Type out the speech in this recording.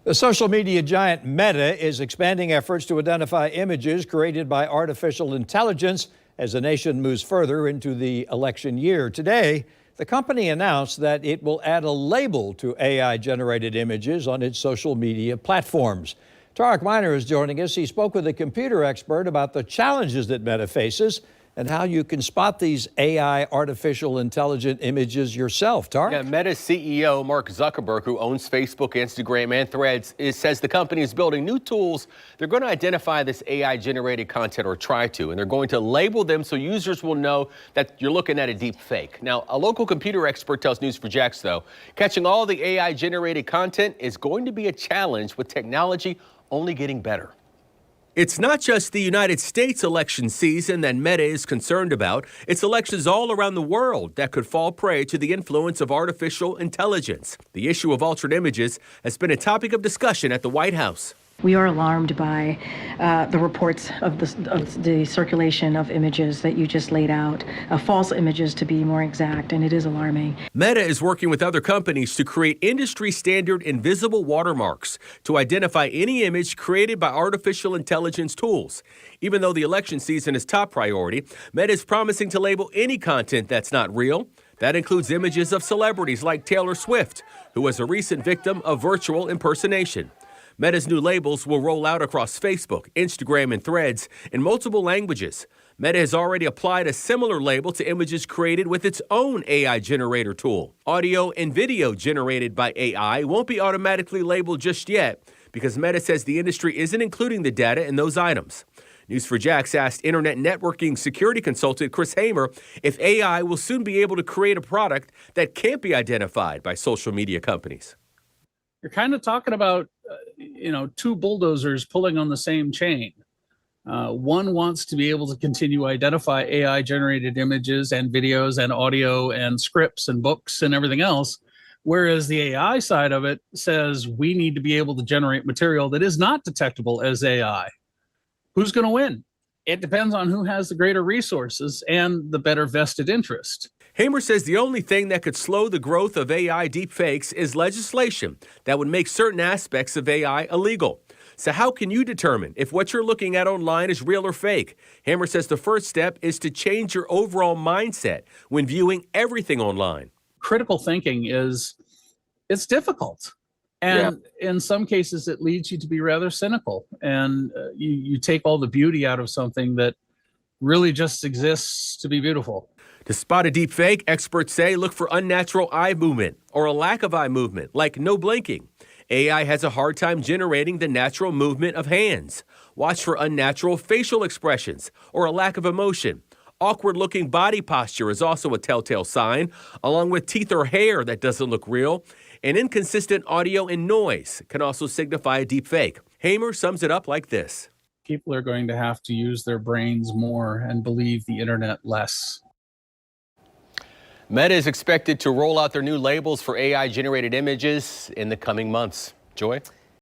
The social media giant Meta is expanding efforts to identify images created by artificial intelligence as the nation moves further into the election year. Today, the company announced that it will add a label to AI-generated images on its social media platforms. Tarek Miner is joining us. He spoke with a computer expert about the challenges that Meta faces and how you can spot these AI artificial intelligent images yourself. Tarek? Yeah, Meta's CEO, Mark Zuckerberg, who owns Facebook, Instagram, and Threads, says the company is building new tools. They're going to identify this AI-generated content, or try to, and they're going to label them so users will know that you're looking at a deep fake. Now, a local computer expert tells News4Jax, though, catching all the AI-generated content is going to be a challenge, with technology only getting better. It's not just the United States election season that Meta is concerned about. It's elections all around the world that could fall prey to the influence of artificial intelligence. The issue of altered images has been a topic of discussion at the White House. We are alarmed by the reports of the circulation of images that you just laid out, false images to be more exact, and it is alarming. Meta is working with other companies to create industry-standard invisible watermarks to identify any image created by artificial intelligence tools. Even though the election season is top priority, Meta is promising to label any content that's not real. That includes images of celebrities like Taylor Swift, who was a recent victim of virtual impersonation. Meta's new labels will roll out across Facebook, Instagram, and Threads in multiple languages. Meta has already applied a similar label to images created with its own AI generator tool. Audio and video generated by AI won't be automatically labeled just yet because Meta says the industry isn't including the data in those items. News4Jax asked internet networking security consultant Chris Hamer if AI will soon be able to create a product that can't be identified by social media companies. You're kind of talking about two bulldozers pulling on the same chain. One wants to be able to continue to identify AI generated images and videos and audio and scripts and books and everything else, whereas the AI side of it says we need to be able to generate material that is not detectable as AI. Who's going to win? It depends on who has the greater resources and the better vested interest. Hamer says the only thing that could slow the growth of AI deepfakes is legislation that would make certain aspects of AI illegal. So how can you determine if what you're looking at online is real or fake? Hamer says the first step is to change your overall mindset when viewing everything online. Critical thinking it's difficult. And in some cases, it leads you to be rather cynical. And you take all the beauty out of something that really just exists to be beautiful. To spot a deep fake, experts say look for unnatural eye movement or a lack of eye movement, like no blinking. AI has a hard time generating the natural movement of hands. Watch for unnatural facial expressions or a lack of emotion. Awkward-looking body posture is also a telltale sign, along with teeth or hair that doesn't look real. And inconsistent audio and noise can also signify a deep fake. Hamer sums it up like this. People are going to have to use their brains more and believe the internet less. Meta is expected to roll out their new labels for AI-generated images in the coming months. Joy?